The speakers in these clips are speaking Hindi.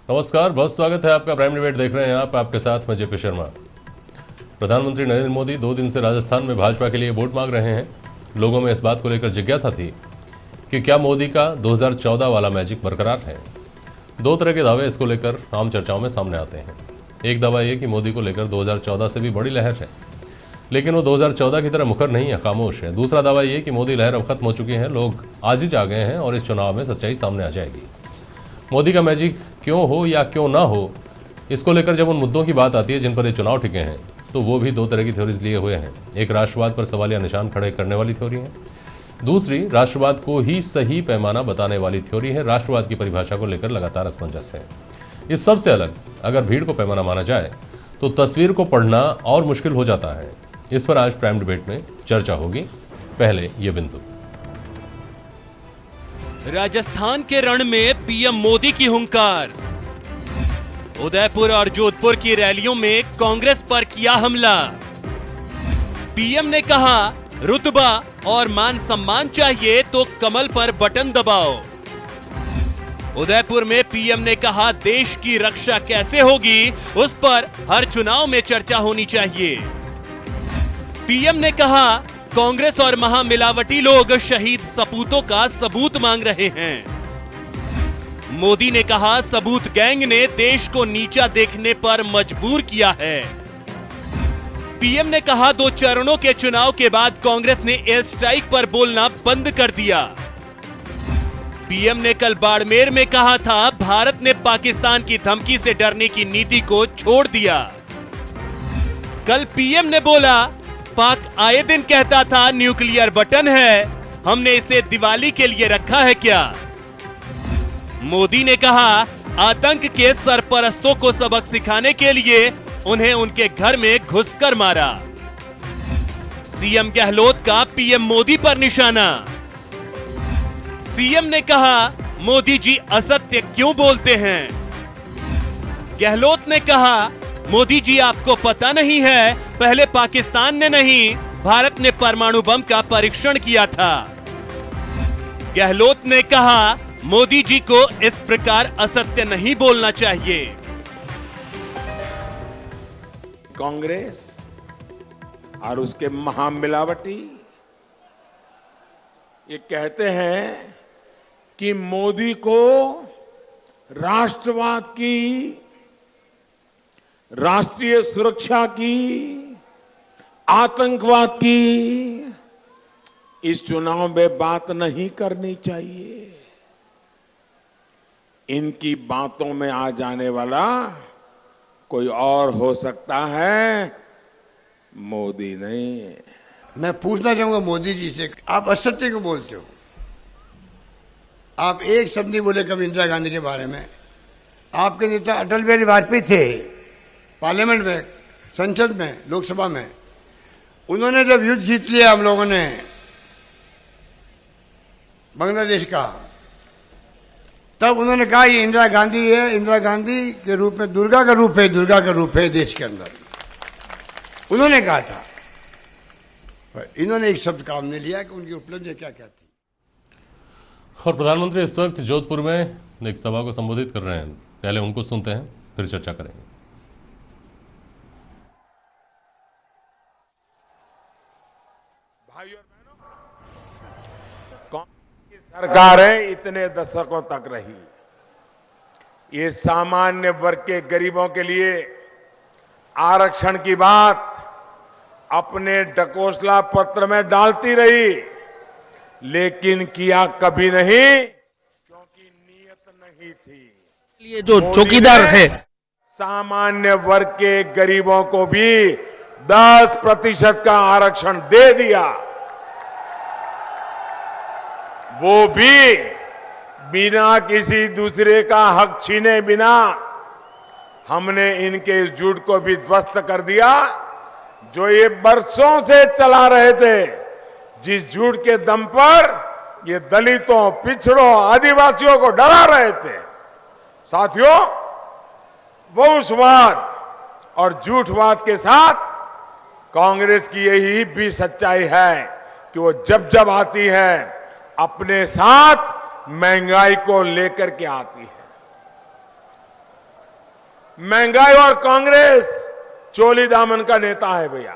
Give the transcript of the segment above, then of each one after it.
नमस्कार, बहुत स्वागत है आपका। प्राइम डिबेट देख रहे हैं आप, आपके साथ मैं जेपी शर्मा। प्रधानमंत्री नरेंद्र मोदी 2 दिन से राजस्थान में भाजपा के लिए वोट मांग रहे हैं। लोगों में इस बात को लेकर जिज्ञासा थी कि क्या मोदी का 2014 वाला मैजिक बरकरार है। 2 तरह के दावे इसको लेकर आम चर्चाओं में सामने आते हैं। एक दावा यह कि मोदी को लेकर 2014 से भी बड़ी लहर है, लेकिन वो 2014 की तरह मुखर नहीं है, खामोश है। दूसरा दावा यह कि मोदी लहर अब खत्म हो चुकी है, लोग आज ही आ गए हैं और इस चुनाव में सच्चाई सामने आ जाएगी। मोदी का मैजिक क्यों हो या क्यों ना हो, इसको लेकर जब उन मुद्दों की बात आती है जिन पर ये चुनाव टिके हैं, तो वो भी 2 तरह की थ्योरीज लिए हुए हैं। एक राष्ट्रवाद पर सवालिया निशान खड़े करने वाली थ्योरी है, दूसरी राष्ट्रवाद को ही सही पैमाना बताने वाली थ्योरी है। राष्ट्रवाद की परिभाषा को लेकर लगातार असमंजस है। इस सब से अलग अगर भीड़ को पैमाना माना जाए तो तस्वीर को पढ़ना और मुश्किल हो जाता है। इस पर आज प्राइम डिबेट में चर्चा होगी। पहले ये बिंदु। राजस्थान के रण में पीएम मोदी की हुंकार। उदयपुर और जोधपुर की रैलियों में कांग्रेस पर किया हमला। पीएम ने कहा रुतबा और मान सम्मान चाहिए तो कमल पर बटन दबाओ। उदयपुर में पीएम ने कहा देश की रक्षा कैसे होगी, उस पर हर चुनाव में चर्चा होनी चाहिए। पीएम ने कहा कांग्रेस और महामिलावटी लोग शहीद सपूतों का सबूत मांग रहे हैं। मोदी ने कहा सबूत गैंग ने देश को नीचा देखने पर मजबूर किया है। पीएम ने कहा 2 चरणों के चुनाव के बाद कांग्रेस ने एयर स्ट्राइक पर बोलना बंद कर दिया। पीएम ने कल बाड़मेर में कहा था भारत ने पाकिस्तान की धमकी से डरने की नीति को छोड़ दिया। कल पीएम ने बोला पाक आए दिन कहता था न्यूक्लियर बटन है, हमने इसे दिवाली के लिए रखा है क्या। मोदी ने कहा आतंक के सरपरस्तों को सबक सिखाने के लिए उन्हें उनके घर में घुसकर मारा। सीएम गहलोत का पीएम मोदी पर निशाना। सीएम ने कहा मोदी जी असत्य क्यों बोलते हैं। गहलोत ने कहा मोदी जी आपको पता नहीं है, पहले पाकिस्तान ने नहीं भारत ने परमाणु बम का परीक्षण किया था। गहलोत ने कहा मोदी जी को इस प्रकार असत्य नहीं बोलना चाहिए। कांग्रेस और उसके महामिलावटी ये कहते हैं कि मोदी को राष्ट्रवाद की, राष्ट्रीय सुरक्षा की, आतंकवाद की इस चुनाव में बात नहीं करनी चाहिए। इनकी बातों में आ जाने वाला कोई और हो सकता है, मोदी नहीं। मैं पूछना चाहूंगा मोदी जी से, आप असत्य क्यों बोलते हो। आप एक शब्द नहीं बोले कभी इंदिरा गांधी के बारे में। आपके नेता अटल बिहारी वाजपेयी थे पार्लियामेंट में, संसद में, लोकसभा में। उन्होंने जब युद्ध जीत लिया हम लोगों ने बांग्लादेश का, तब उन्होंने कहा ये इंदिरा गांधी है, इंदिरा गांधी के रूप में दुर्गा का रूप है, दुर्गा का रूप है देश के अंदर, उन्होंने कहा था। पर इन्होंने एक शब्द काम नहीं लिया कि उनकी उपलब्धि क्या क्या थी। और प्रधानमंत्री इस वक्त जोधपुर में एक सभा को संबोधित कर रहे हैं। पहले उनको सुनते हैं, फिर चर्चा करेंगे। भाइयों और बहनों, कांग्रेस की सरकारें इतने दशकों तक रही। ये सामान्य वर्ग के गरीबों के लिए आरक्षण की बात अपने ढकोसला पत्र में डालती रही, लेकिन किया कभी नहीं, क्योंकि नीयत नहीं थी। ये जो चौकीदार है सामान्य वर्ग के गरीबों को भी 10% का आरक्षण दे दिया, वो भी बिना किसी दूसरे का हक छीने बिना। हमने इनके इस झूठ को भी ध्वस्त कर दिया जो ये बरसों से चला रहे थे, जिस झूठ के दम पर ये दलितों, पिछड़ों, आदिवासियों को डरा रहे थे। साथियों, वंशवाद और झूठवाद के साथ कांग्रेस की यही भी सच्चाई है कि वो जब जब आती है अपने साथ महंगाई को लेकर के आती है। महंगाई और कांग्रेस चोली दामन का नेता है भैया।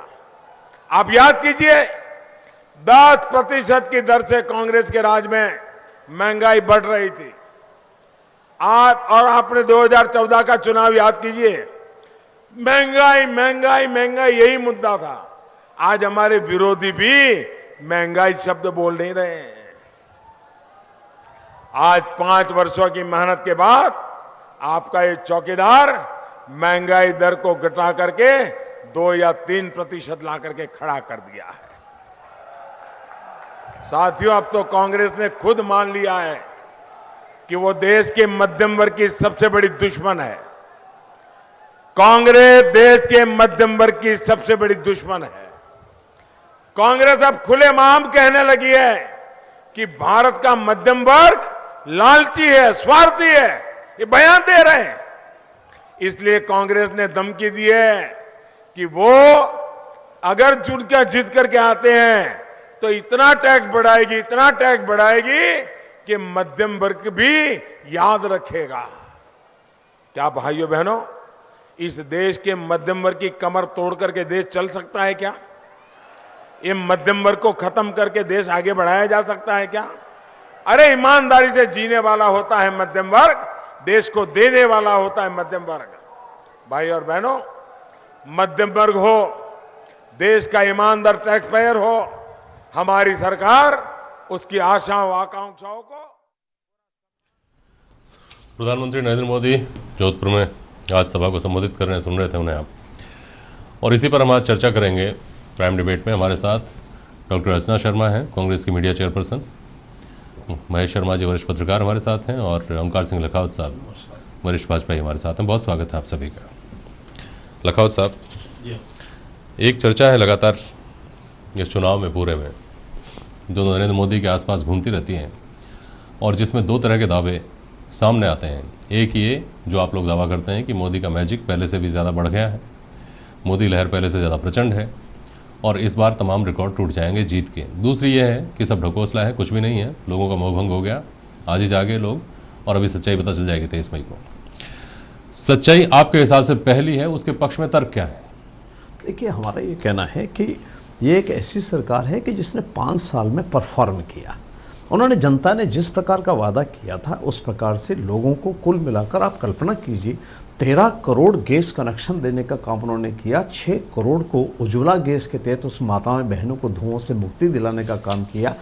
आप याद कीजिए 10% की दर से कांग्रेस के राज में महंगाई बढ़ रही थी। आप और आपने 2014 का चुनाव याद कीजिए, महंगाई महंगाई महंगाई यही मुद्दा था। आज हमारे विरोधी भी महंगाई शब्द बोल नहीं रहे हैं। आज 5 वर्षों की मेहनत के बाद आपका ये चौकीदार महंगाई दर को घटा करके 2 या 3% ला करके खड़ा कर दिया है। साथियों, अब तो कांग्रेस ने खुद मान लिया है कि वो देश के मध्यम वर्ग की सबसे बड़ी दुश्मन है। कांग्रेस देश के मध्यम वर्ग की सबसे बड़ी दुश्मन है। कांग्रेस अब खुलेआम कहने लगी है कि भारत का मध्यम वर्ग लालची है, स्वार्थी है। ये बयान दे रहे हैं। इसलिए कांग्रेस ने धमकी दी है कि वो अगर चुनकर जीत करके आते हैं तो इतना टैक्स बढ़ाएगी कि मध्यम वर्ग भी याद रखेगा। क्या भाइयों बहनों, इस देश के मध्यम वर्ग की कमर तोड़ करके देश चल सकता है क्या? ये मध्यम वर्ग को खत्म करके देश आगे बढ़ाया जा सकता है क्या? अरे ईमानदारी से जीने वाला होता है मध्यम वर्ग, देश को देने वाला होता है मध्यम वर्ग। भाई और बहनों, मध्यम वर्ग हो, देश का ईमानदार टैक्स पेयर हो, हमारी सरकार उसकी आशाओं आकांक्षाओं को। प्रधानमंत्री नरेंद्र मोदी जोधपुर में आज सभा को संबोधित कर रहे हैं, सुन रहे थे उन्हें आप, और इसी पर हम आज चर्चा करेंगे। प्राइम डिबेट में हमारे साथ डॉक्टर अर्चना शर्मा हैं, कांग्रेस की मीडिया चेयरपर्सन, महेश शर्मा जी वरिष्ठ पत्रकार हमारे साथ हैं, और ओंकार सिंह लखावत साहब वरिष्ठ भाजपाई हमारे साथ हैं। बहुत स्वागत है आप सभी का। लखावत साहब, एक चर्चा है लगातार इस चुनाव में पूरे में जो नरेंद्र मोदी के आसपास घूमती रहती हैं, और जिसमें 2 तरह के दावे सामने आते हैं। एक ये जो आप लोग दावा करते हैं कि मोदी का मैजिक पहले से भी ज़्यादा बढ़ गया है, मोदी लहर पहले से ज़्यादा प्रचंड है और इस बार तमाम रिकॉर्ड टूट जाएंगे जीत के। दूसरी ये है कि सब ढकोसला है, कुछ भी नहीं है, लोगों का मोहभंग हो गया, आज ही जागे लोग और अभी सच्चाई पता चल जाएगी 23 मई को। सच्चाई आपके हिसाब से पहली है, उसके पक्ष में तर्क क्या है? देखिए, हमारा ये कहना है कि ये एक ऐसी सरकार है कि जिसने 5 साल में परफॉर्म किया। उन्होंने, जनता ने जिस प्रकार का वादा किया था उस प्रकार से लोगों को कुल मिलाकर आप कल्पना कीजिए 13 करोड़ गैस कनेक्शन देने का काम उन्होंने किया। 6 करोड़ को उज्ज्वला गैस के तहत उस माताओं बहनों को धुओं से मुक्ति दिलाने का काम किया।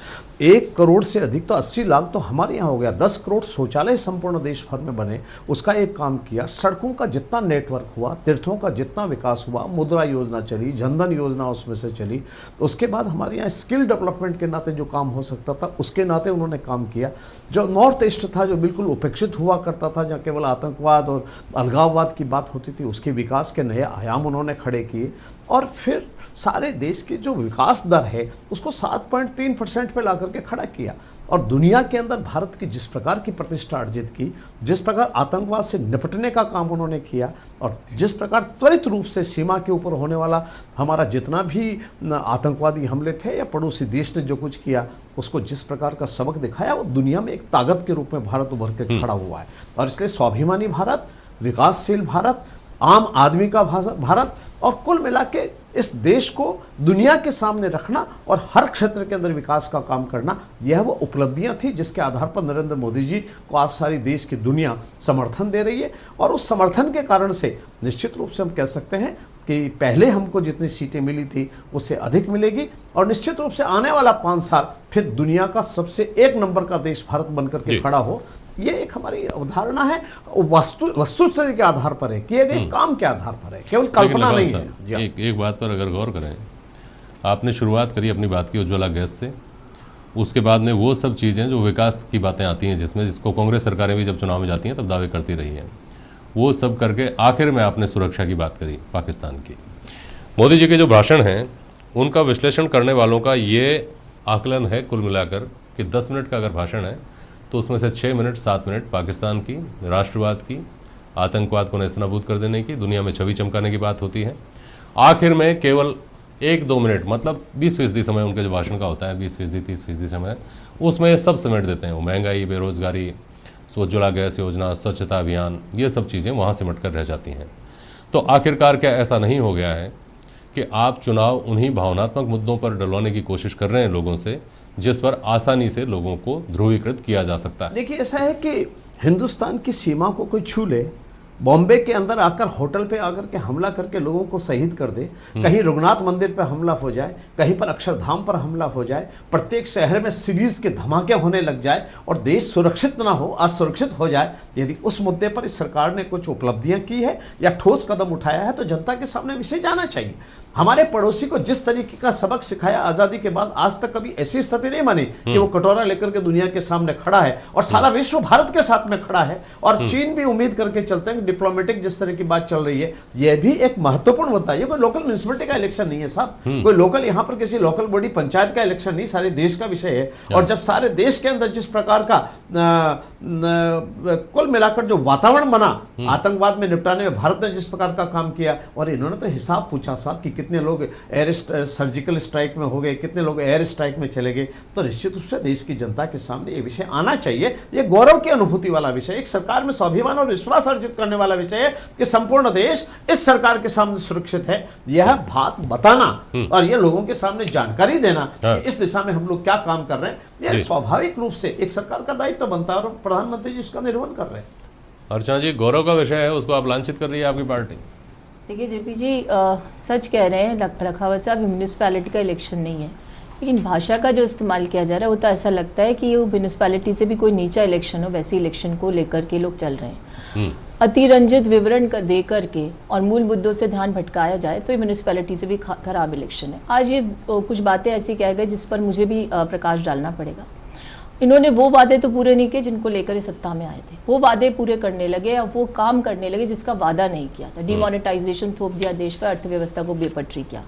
1 करोड़ से अधिक तो 80 लाख तो हमारे यहाँ हो गया। 10 करोड़ शौचालय संपूर्ण देश भर में बने, उसका एक काम किया। सड़कों का जितना नेटवर्क हुआ, तीर्थों का जितना विकास हुआ, मुद्रा योजना चली, जनधन योजना उसमें से चली। उसके बाद हमारे यहाँ स्किल डेवलपमेंट के नाते जो काम हो सकता था उसके नाते उन्होंने काम किया। जो नॉर्थ ईस्ट था, जो बिल्कुल उपेक्षित हुआ करता था, जहाँ केवल आतंकवाद और अलगाववाद की बात होती थी, उसके विकास के नए आयाम उन्होंने खड़े किए। और फिर सारे देश की जो विकास दर है उसको 7.3% पे ला करके खड़ा किया। और दुनिया के अंदर भारत की जिस प्रकार की प्रतिष्ठा अर्जित की, जिस प्रकार आतंकवाद से निपटने का काम उन्होंने किया, और जिस प्रकार त्वरित रूप से सीमा के ऊपर होने वाला हमारा जितना भी आतंकवादी हमले थे या पड़ोसी देश ने जो कुछ किया उसको जिस प्रकार का सबक दिखाया, वो दुनिया में एक ताकत के रूप में भारत उभर के खड़ा हुआ है। और इसलिए स्वाभिमानी भारत, विकासशील भारत, आम आदमी का भारत, और कुल मिला के इस देश को दुनिया के सामने रखना और हर क्षेत्र के अंदर विकास का काम करना, यह वो उपलब्धियां थी जिसके आधार पर नरेंद्र मोदी जी को आज सारी देश की दुनिया समर्थन दे रही है। और उस समर्थन के कारण से निश्चित रूप से हम कह सकते हैं कि पहले हमको जितनी सीटें मिली थी उससे अधिक मिलेगी, और निश्चित रूप से आने वाला 5 साल फिर दुनिया का सबसे 1 नंबर का देश भारत बनकर के खड़ा हो। ये एक हमारी अवधारणा है, वस्तुस्थिति के आधार पर है, किए गए काम के आधार पर है, केवल कल्पना नहीं है। एक बात पर अगर गौर करें, आपने शुरुआत करी अपनी बात की उज्ज्वला गैस से, उसके बाद में वो सब चीज़ें जो विकास की बातें आती हैं जिसको कांग्रेस सरकारें भी जब चुनाव में जाती हैं तब दावे करती रही हैं, वो सब करके आखिर में आपने सुरक्षा की बात करी पाकिस्तान की। मोदी जी के जो भाषण हैं उनका विश्लेषण करने वालों का ये आकलन है कुल मिलाकर कि 10 मिनट का अगर भाषण है तो उसमें से 6 मिनट 7 मिनट पाकिस्तान की, राष्ट्रवाद की, आतंकवाद को नेस्तनाबूद कर देने की, दुनिया में छवि चमकाने की बात होती है। आखिर में केवल 1-2 मिनट, मतलब 20% समय उनके जो भाषण का होता है, 20%, 30% समय, उसमें सब समेट देते हैं। वो महंगाई, बेरोजगारी, उज्ज्वला गैस योजना, स्वच्छता अभियान, ये सब चीज़ें वहाँ सिमट कर रह जाती हैं। तो आखिरकार क्या ऐसा नहीं हो गया है कि आप चुनाव उन्हीं भावनात्मक मुद्दों पर डलवाने की कोशिश कर रहे हैं लोगों से, जिस पर आसानी से लोगों को ध्रुवीकृत किया जा सकता है? देखिए, ऐसा है कि हिंदुस्तान की सीमा को कोई छू ले, बॉम्बे के अंदर आकर होटल पे आकर के हमला करके लोगों को शहीद कर दे, कहीं रघुनाथ मंदिर पे हमला हो जाए, कहीं पर अक्षरधाम पर हमला हो जाए, प्रत्येक शहर में सीरीज के धमाके होने लग जाए और देश सुरक्षित ना हो, असुरक्षित हो जाए, यदि उस मुद्दे पर इस सरकार ने कुछ उपलब्धियां की है या ठोस कदम उठाया है तो जनता के सामने विषय जाना चाहिए। हमारे पड़ोसी को जिस तरीके का सबक सिखाया आजादी के बाद, आज तक कभी ऐसी स्थिति नहीं बनी कि वो कटोरा लेकर के दुनिया के सामने खड़ा है और सारा विश्व भारत के साथ में खड़ा है। और चीन भी उम्मीद करके चलते हैं, डिप्लोमेटिक जिस तरह की बात चल रही है, यह भी एक महत्वपूर्ण मुद्दा है। ये कोई लोकल म्युनिसिपलिटी का इलेक्शन नहीं है साहब, कोई लोकल यहाँ पर किसी लोकल बॉडी पंचायत का इलेक्शन नहीं, सारे देश का विषय है। और जब सारे देश के अंदर जिस प्रकार का कुल मिलाकर जो वातावरण बना, आतंकवाद में निपटाने में भारत ने जिस प्रकार का काम किया, और इन्होंने तो हिसाब पूछा साहब कि कितने लोग एयर सर्जिकल स्ट्राइक में हो गए, कितने लोग एयर स्ट्राइक में चले गए, तो निश्चित रूप से देश की जनता के सामने ये विषय आना चाहिए। ये गौरव की अनुभूति वाला विषय, एक सरकार में स्वाभिमान और विश्वास अर्जित करने वाला विषय है कि संपूर्ण देश इस सरकार के सामने सुरक्षित है। यह बात बताना और ये लोगों के सामने जानकारी देना कि इस दिशा में हम लोग क्या काम कर रहे हैं, यह स्वाभाविक रूप से एक सरकार का दायित्व बनता है और प्रधानमंत्री जी उसका निर्वहन कर रहे हैं। अर्चना जी, गौरव का विषय है, उसको आप लांछित कर रही है आपकी पार्टी। देखिए जेपी जी, सच कह रहे हैं लखावत साहब, म्यूनिसिपैलिटी का इलेक्शन नहीं है, लेकिन भाषा का जो इस्तेमाल किया जा रहा है वो तो ऐसा लगता है कि वो म्यूनिसिपैलिटी से भी कोई नीचा इलेक्शन हो, वैसे इलेक्शन को लेकर के लोग चल रहे हैं। अतिरंजित विवरण दे करके और मूल मुद्दों से ध्यान भटकाया जाए तो ये म्यूनिसिपैलिटी से भी खराब इलेक्शन है। आज ये कुछ बातें ऐसी कह गए जिस पर मुझे भी प्रकाश डालना पड़ेगा। इन्होंने वो वादे तो पूरे नहीं किए जिनको लेकर ये सत्ता में आए थे, वो वादे पूरे करने लगे और वो काम करने लगे जिसका वादा नहीं किया था। डिमोनेटाइजेशन थोप दिया देश पर, अर्थव्यवस्था को बेपटरी किया।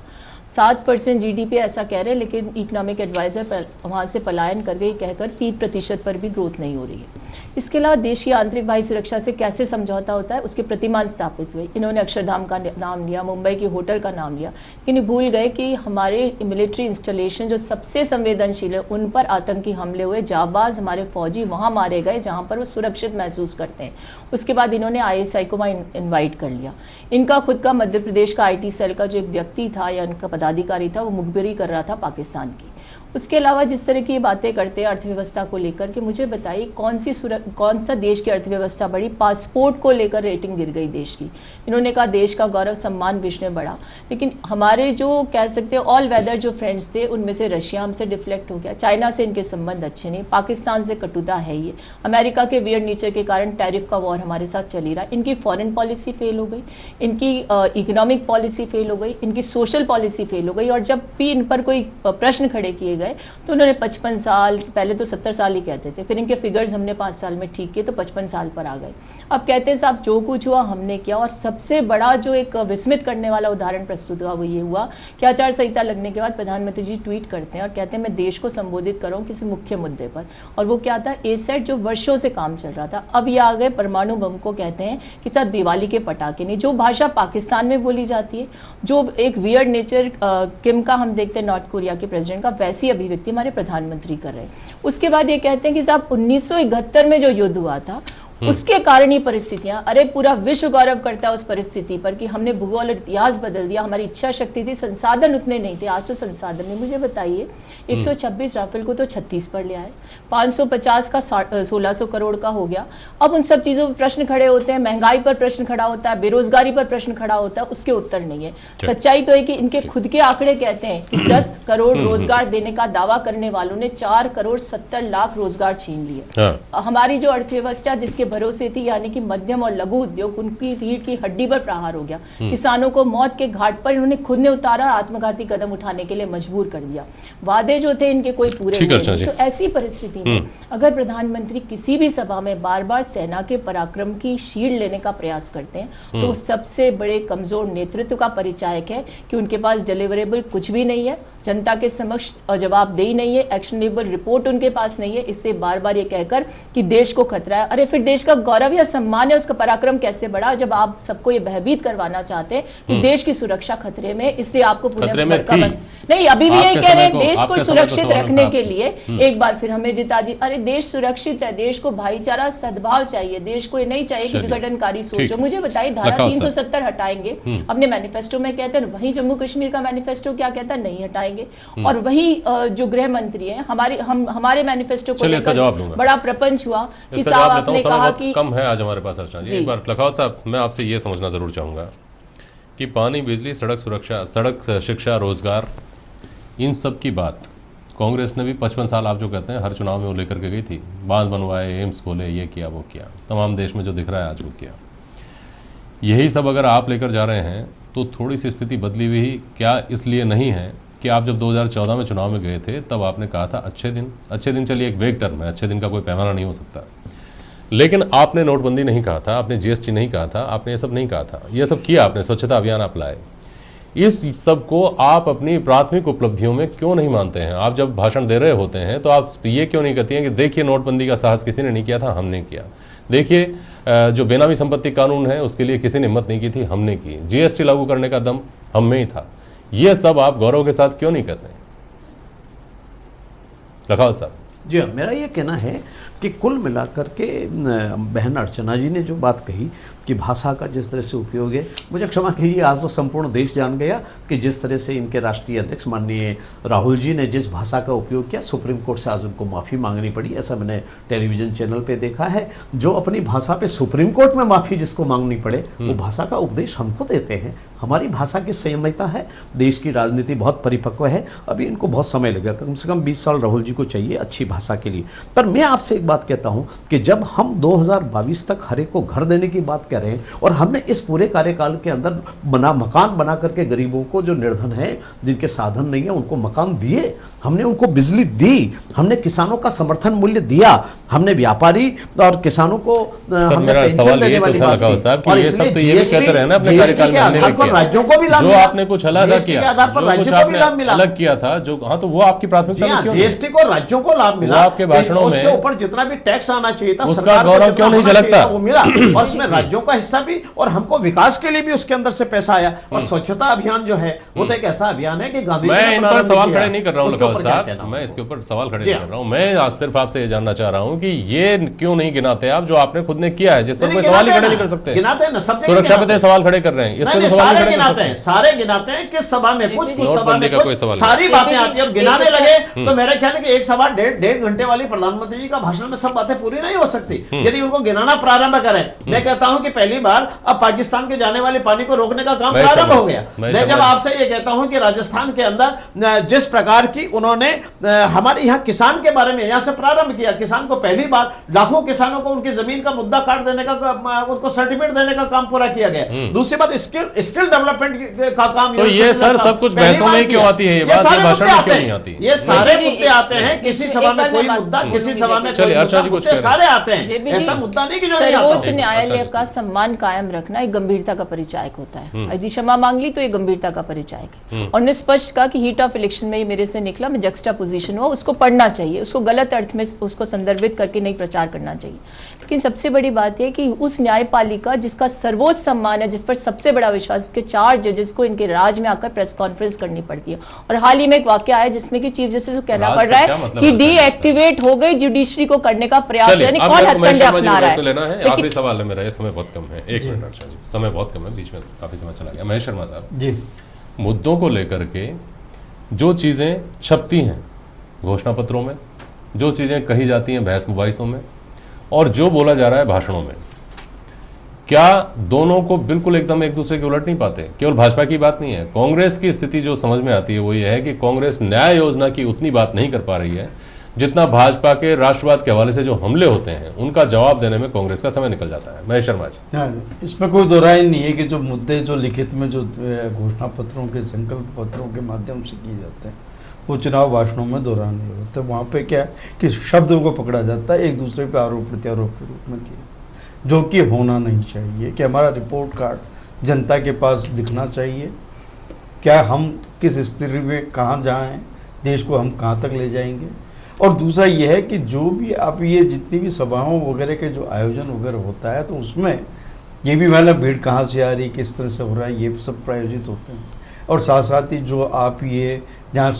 7% जीडीपी ऐसा कह रहे हैं, लेकिन इकोनॉमिक एडवाइजर वहाँ से पलायन कर गई कहकर 3% पर भी ग्रोथ नहीं हो रही है। इसके अलावा देश की आंतरिक वायु सुरक्षा से कैसे समझौता होता है उसके प्रतिमान स्थापित हुए। इन्होंने अक्षरधाम का नाम लिया, मुंबई के होटल का नाम लिया, लेकिन ये भूल गए कि हमारे मिलिट्री इंस्टॉलेशन जो सबसे संवेदनशील है उन पर आतंकी हमले हुए, जाबाज हमारे फौजी वहाँ मारे गए जहाँ पर वो सुरक्षित महसूस करते हैं। उसके बाद इन्होंने ISI को वहाँ इन्वाइट कर लिया। इनका खुद का मध्य प्रदेश का IT सेल का जो एक व्यक्ति था या उनका पदाधिकारी था, वो मुखबिरी कर रहा था पाकिस्तान की। उसके अलावा जिस तरह की ये बातें करते हैं अर्थव्यवस्था को लेकर के, मुझे बताइए कौन सा देश की अर्थव्यवस्था बढ़ी? पासपोर्ट को लेकर रेटिंग गिर गई देश की। इन्होंने कहा देश का गौरव सम्मान विश्व में बढ़ा, लेकिन हमारे जो कह सकते हैं ऑल वेदर जो फ्रेंड्स थे उनमें से रशिया हमसे डिफ्लेक्ट हो गया, चाइना से इनके संबंध अच्छे नहीं, पाकिस्तान से कटुता है ये, अमेरिका के वियर्ड नेचर के कारण टैरिफ का वॉर हमारे साथ चल ही रहा, इनकी फॉरेन पॉलिसी फेल हो गई, इनकी इकोनॉमिक पॉलिसी फेल हो गई, इनकी सोशल पॉलिसी फेल हो गई। और जब भी इन पर कोई प्रश्न खड़े किए गए तो उन्होंने 55 साल, पहले तो 70 साल ही कहते थे, फिर इनके फिगर्स हमने 5 साल में ठीक किए तो 55 साल पर आ गए। अब कहते हैं साहब जो कुछ हुआ हमने किया। और सबसे बड़ा जो एक विस्मित करने वाला उदाहरण प्रस्तुत हुआ वो ये हुआ कि आचार संहिता लगने के बाद प्रधानमंत्री जी ट्वीट करते हैं और कहते हैं मैं देश को संबोधित कर रहा हूँ किसी मुख्य मुद्दे पर, और वो क्या था? ASAT जो वर्षों से काम चल रहा था। अब ये आ गए परमाणु बम को कहते हैं कि साहब दिवाली के पटाखे नहीं। जो भाषा पाकिस्तान में बोली जाती है, जो एक वियर्ड नेचर किम का हम देखते हैं नॉर्थ कोरिया के प्रेसिडेंट का, वैसी अभिव्यक्ति हमारे प्रधानमंत्री कर रहे हैं। उसके बाद ये कहते हैं कि साहब 1971 में जो युद्ध हुआ था उसके कारण ही परिस्थितियां, अरे पूरा विश्व गौरव करता है उस परिस्थिति पर कि हमने भूगोल और इतिहास बदल दिया, हमारी इच्छा शक्ति थी, संसाधन उतने नहीं थे, आज तो संसाधन है। मुझे बताइए 126 राफेल को तो 36 पर ले आए, 550 का 1600 करोड़ का हो गया। अब उन सब चीजों पर प्रश्न खड़े होते हैं, महंगाई पर प्रश्न खड़ा होता है, बेरोजगारी पर प्रश्न खड़ा होता है, उसके उत्तर नहीं है। सच्चाई तो है कि इनके खुद के आंकड़े कहते हैं कि 10 करोड़ रोजगार देने का दावा करने वालों ने 4 करोड़ 70 लाख रोजगार छीन लिए। हमारी जो अर्थव्यवस्था जिसके भरोसे थी, यानी कि मध्यम और लघु उद्योग, उनकी रीढ़ की हड्डी पर प्रहार हो गया। किसानों को मौत के घाट पर इन्होंने खुद ने उतारा, आत्मघाती कदम उठाने के लिए मजबूर कर दिया। वादे जो थे इनके कोई पूरे नहीं। तो ऐसी परिस्थिति में अगर प्रधानमंत्री किसी भी सभा में बार बार सेना के पराक्रम की शील्ड लेने का प्रयास करते हैं तो सबसे बड़े कमजोर नेतृत्व का परिचायक है कि उनके पास डिलीवरेबल कुछ भी नहीं है, जनता के समक्ष जवाबदेही नहीं है, एक्शनेबल रिपोर्ट उनके पास नहीं है। इससे बार बार ये कहकर कि देश को खतरा है, अरे फिर देश का गौरव या सम्मान है, उसका पराक्रम कैसे बढ़ा जब आप सबको ये भयभीत करवाना चाहते हैं कि देश की सुरक्षा खतरे में, इसलिए आपको नहीं, अभी भी यही कह रहे हैं देश को सुरक्षित रखने के लिए एक बार फिर हमें जिता जी। अरे देश सुरक्षित है, देश को भाईचारा सद्भाव चाहिए, देश को ये नहीं चाहिए कि विघटनकारी सोच हो। मुझे बताइए धारा 370 हटाएंगे, अपने मैनिफेस्टो में कहते हैं, वहीं जम्मू कश्मीर का मैनिफेस्टो क्या कहता है, नहीं हटाएंगे। और वही जो गृह मंत्री है हमारे मैनिफेस्टो को लेकर बड़ा प्रपंच हुआ कि साहब आपने कहा कि कम है आज हमारे पास अर्चना जी। एक बार लखावत साहब, मैं आपसे ये समझना जरूर चाहूंगा कि पानी, बिजली, सड़क सुरक्षा, सड़क शिक्षा, रोजगार, इन सब की बात कांग्रेस ने भी 55 साल आप जो कहते हैं हर चुनाव में वो लेकर के गई थी। बांध बनवाए, एम्स खोले, ये किया वो किया, तमाम देश में जो दिख रहा है आज वो किया। यही सब अगर आप लेकर जा रहे हैं तो थोड़ी सी स्थिति बदली हुई क्या इसलिए नहीं है कि आप जब 2014 में चुनाव में गए थे तब आपने कहा था अच्छे दिन चलिए एक वेग टर्म है, अच्छे दिन का कोई पैमाना नहीं हो सकता, लेकिन आपने नोटबंदी नहीं कहा था, आपने जीएसटी नहीं कहा था, आपने ये सब नहीं कहा था। ये सब किया आपने, स्वच्छता अभियान आप लाए। इस सब को आप अपनी प्राथमिक उपलब्धियों में क्यों नहीं मानते हैं? आप जब भाषण दे रहे होते हैं तो आप ये क्यों नहीं कहती हैं कि देखिए नोटबंदी का साहस किसी ने नहीं किया था, हमने किया। देखिए जो बेनामी संपत्ति कानून है उसके लिए किसी ने हिम्मत नहीं की थी, हमने की। जीएसटी लागू करने का दम हम में ही था। ये सब आप गौरव के साथ क्यों नहीं करते? लखावत साहब जी हाँ, मेरा ये कहना है कि कुल मिलाकर के बहन अर्चना जी ने जो बात कही कि भाषा का जिस तरह से उपयोग है, मुझे क्षमा कीजिए, आज तो संपूर्ण देश जान गया कि जिस तरह से इनके राष्ट्रीय अध्यक्ष माननीय राहुल जी ने जिस भाषा का उपयोग किया, सुप्रीम कोर्ट से आज उनको माफ़ी मांगनी पड़ी। ऐसा मैंने टेलीविज़न चैनल पे देखा है। जो अपनी भाषा पे सुप्रीम कोर्ट में माफ़ी जिसको मांगनी पड़े, वो भाषा का उपदेश हमको देते हैं। हमारी भाषा की संयमिता है, देश की राजनीति बहुत परिपक्व है, अभी इनको बहुत समय लगेगा, कम से कम 20 साल राहुल जी को चाहिए अच्छी भाषा के लिए। पर मैं आपसे एक बात कहता हूँ कि जब हम 2022 तक हर एक को घर देने की बात कर रहे हैं और हमने इस पूरे कार्यकाल के अंदर मकान बना करके गरीबों को, जो निर्धन है, जिनके साधन नहीं है, उनको मकान दिए, हमने उनको बिजली दी, हमने किसानों का समर्थन मूल्य दिया, हमने व्यापारी और किसानों को हमने पेंशन देने वाली बात की। और ये सब तो ये भी कहते रहे ना अपने कार्यकाल में आधार पर राज्यों को भी लाभ मिला, जो आपने कुछ अलग किया, आधार पर राज्यों को भी लाभ मिला, अलग किया था जो, हाँ, तो वो आपकी प्राथमिकता में क्यों? जीएसटी को राज्यों को लाभ मिला, आपके भाषणों में उसके ऊपर जितना भी टैक्स आना चाहिए था उसका गौरव क्यों नहीं झलकता? वो मिला और उसमें राज्यों का हिस्सा भी, और हमको विकास के लिए भी उसके अंदर से पैसा आया। और स्वच्छता अभियान जो है वो तो एक ऐसा अभियान है कि गांधी जी ने, इन पर सवाल खड़े नहीं कर रहा हूँ साहब, मैं इसके ऊपर सवाल खड़े नहीं कर रहा हूँ, मैं सिर्फ आपसे ये जानना चाह रहा हूँ कि ये क्यों नहीं गिनाते आप जो आपने खुद ने किया है, जिस पर कोई सवाल ही खड़े नहीं कर सकते? गिनाते हैं ना, सब सुरक्षा पे सवाल खड़े कर रहे हैं, इसमें सारे गिनाते हैं, सारे गिनाते हैं। किस सभा में कुछ सभा में कुछ, सारी बातें आती है और गिनाने लगे तो मेरा ख्याल है कि 1 सवा डेढ़ घंटे वाली प्रधानमंत्री जी का भाषण में सब बातें पूरी नहीं हो सकती यदि उनको गिनाना प्रारंभ करें। मैं कहता हूं कि पहली बार अब पाकिस्तान के जाने वाले पानी को रोकने का काम प्रारंभ हो गया। मैं जब आपसे ये कहता हूं कि राजस्थान के अंदर जिस प्रकार की उन्होंने हमारे यहाँ किसान के बारे में यहाँ से प्रारंभ किया, किसान को पहली बार लाखों किसानों को उनकी जमीन का मुद्दा काट देने का, उनको सर्टिफिकेट देने का काम पूरा किया गया। दूसरी बात स्किल डेवलपमेंट का काम, तो ये सर सब कुछ बहसों में क्यों आती है? ये बात भाषण में क्यों नहीं आती? ये सारे मुद्दे आते हैं, किसी सभा में कोई मुद्दा, किसी सभा में सारे आते हैं, ऐसा मुद्दा नहीं कि जो नहीं आता। सर्वोच्च न्यायालय का सम्मान कायम रखना एक गंभीरता का परिचायक होता है। यदि क्षमा मांग ली तो ये गंभीरता का परिचायक है। और ने स्पष्ट कहा कि हीट ऑफ इलेक्शन में ये मेरे से निकला, मैं जक्स्टापोजिशन हुआ, उसको पढ़ना चाहिए, उसको गलत अर्थ में उसको संदर्भित करके नहीं प्रचार करना चाहिए। लेकिन सबसे बड़ी बात है कि उस न्यायपालिका जिसका सर्वोच्च सम्मान है, जिस पर सबसे बड़ा विश्वास, उसके 4 जजेस को इनके राज में आकर प्रेस कॉन्फ्रेंस करनी पड़ती है। और हाल ही में एक वाकया आया जिसमें कि चीफ जस्टिस को कहना पड़ रहा है कि डीएक्टिवेट हो गई जुडिशरी को करने का प्रयास, यानी कौन हथकंडे अपना रहा है। आखिरी सवाल है मेरा, ये समय बहुत कम है, 1 मिनट अर्चना जी, समय बहुत कम है, बीच में काफी समय चला गया। महेश शर्मा साहब जी, मुद्दों को लेकर के जो चीजें छपती हैं घोषणा पत्रों में, जो चीजें कही जाती हैं बहस मुबाहिसों में, और जो बोला जा रहा है भाषणों में, क्या दोनों को बिल्कुल एकदम एक दूसरे के उलट नहीं पाते? केवल भाजपा की बात नहीं है, कांग्रेस की स्थिति जो समझ में आती है वो ये है कि कांग्रेस न्याय योजना की उतनी बात नहीं कर पा रही है जितना भाजपा के राष्ट्रवाद के हवाले से जो हमले होते हैं उनका जवाब देने में कांग्रेस का समय निकल जाता है। महेश शर्मा जी, इसमें कोई दो राय नहीं है कि जो मुद्दे जो लिखित में जो घोषणा पत्रों के, संकल्प पत्रों के माध्यम से किए जाते हैं वो चुनाव भाषणों में दोहराने होते हैं। वहाँ पे क्या है कि शब्दों को पकड़ा जाता है, एक दूसरे पे आरोप प्रत्यारोप के रूप में किया, जो कि होना नहीं चाहिए। कि हमारा रिपोर्ट कार्ड जनता के पास दिखना चाहिए, क्या हम किस स्थिति में कहाँ जाएं, देश को हम कहाँ तक ले जाएंगे। और दूसरा ये है कि जो भी आप ये जितनी भी सभाओं वगैरह के जो आयोजन वगैरह होता है तो उसमें ये भी मतलब भीड़ कहाँ से आ रही, किस तरह से हो रहा है, ये सब प्रायोजित होते हैं। और साथ साथ ही जो आप ये जहाँ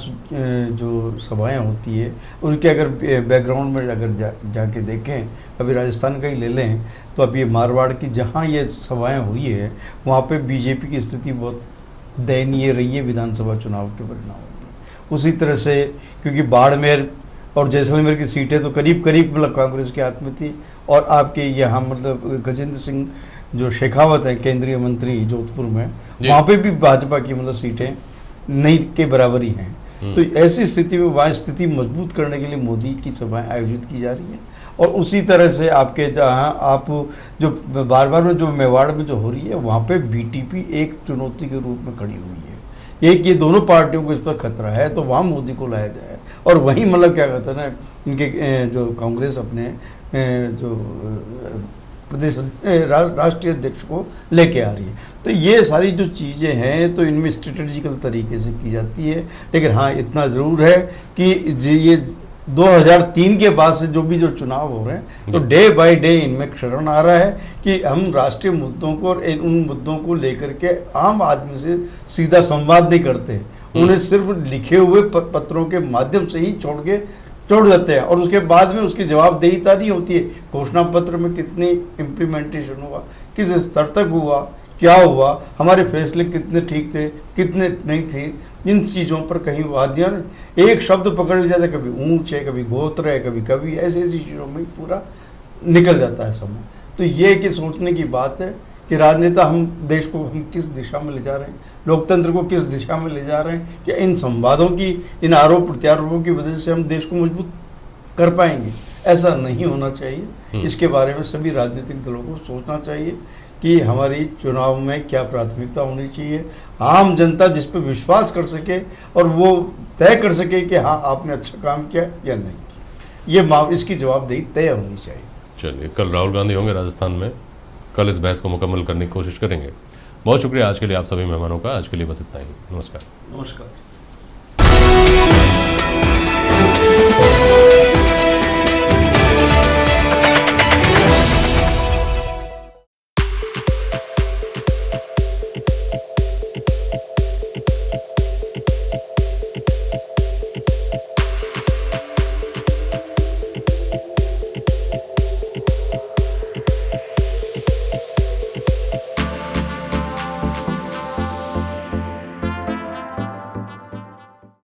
जो सभाएं होती है उनके अगर बैकग्राउंड में अगर जाके देखें, अभी राजस्थान का ही ले लें तो अब ये मारवाड़ की जहाँ ये सभाएं हुई है वहाँ पे बीजेपी की स्थिति बहुत दयनीय रही है विधानसभा चुनाव के परिणाम में। उसी तरह से क्योंकि बाड़मेर और जैसलमेर की सीटें तो करीब करीब मतलब कांग्रेस के हाथ में थी, और आपके यहाँ मतलब गजेंद्र सिंह जो शेखावत है केंद्रीय मंत्री जोधपुर में, वहाँ पे भी भाजपा की मतलब सीटें नहीं के बराबर ही हैं। तो ऐसी स्थिति में वहाँ स्थिति मजबूत करने के लिए मोदी की सभाएं आयोजित की जा रही हैं। और उसी तरह से आपके जहाँ आप जो बार बार में जो मेवाड़ में जो हो रही है वहाँ पे बीटीपी एक चुनौती के रूप में खड़ी हुई है। एक ये दोनों पार्टियों को इस पर खतरा है तो वहाँ मोदी को लाया जाए, और वहीं मतलब क्या कहते हैं ना इनके जो कांग्रेस अपने जो प्रदेश राष्ट्रीय अध्यक्ष को लेके आ रही है। तो ये सारी जो चीज़ें हैं तो इनमें स्ट्रेटेजिकल तरीके से की जाती है। लेकिन हाँ इतना ज़रूर है कि ये 2003 के बाद से जो भी जो चुनाव हो रहे हैं तो डे बाय डे इनमें क्षरण आ रहा है कि हम राष्ट्रीय मुद्दों को और उन मुद्दों को लेकर के आम आदमी से सीधा संवाद नहीं करते, उन्हें सिर्फ लिखे हुए पत्रों के माध्यम से ही छोड़ देते हैं, और उसके बाद में उसकी जवाबदेहीता नहीं होती है। घोषणा पत्र में कितनी इम्प्लीमेंटेशन हुआ, किस स्तर तक हुआ, क्या हुआ, हमारे फैसले कितने ठीक थे कितने नहीं थे, इन चीज़ों पर कहीं वादियाँ एक शब्द पकड़ लिया जाता है, कभी ऊंच है, कभी गोत्र है, कभी ऐसी चीज़ों में पूरा निकल जाता है समय। तो ये कि सोचने की बात है कि राजनेता हम देश को हम किस दिशा में ले जा रहे हैं, लोकतंत्र को किस दिशा में ले जा रहे हैं, क्या इन संवादों की इन आरोप प्रत्यारोपों की वजह से हम देश को मजबूत कर पाएंगे। ऐसा नहीं होना चाहिए। इसके बारे में सभी राजनीतिक दलों को सोचना चाहिए कि हमारी चुनाव में क्या प्राथमिकता होनी चाहिए, आम जनता जिस पर विश्वास कर सके और वो तय कर सके कि हाँ आपने अच्छा काम किया या नहीं, ये इसकी जवाबदेही तय होनी चाहिए। चलिए, कल राहुल गांधी होंगे राजस्थान में, कल इस बहस को मुकम्मल करने की कोशिश करेंगे। बहुत शुक्रिया आज के लिए आप सभी मेहमानों का। आज के लिए बस इतना ही। नमस्कार। नमस्कार।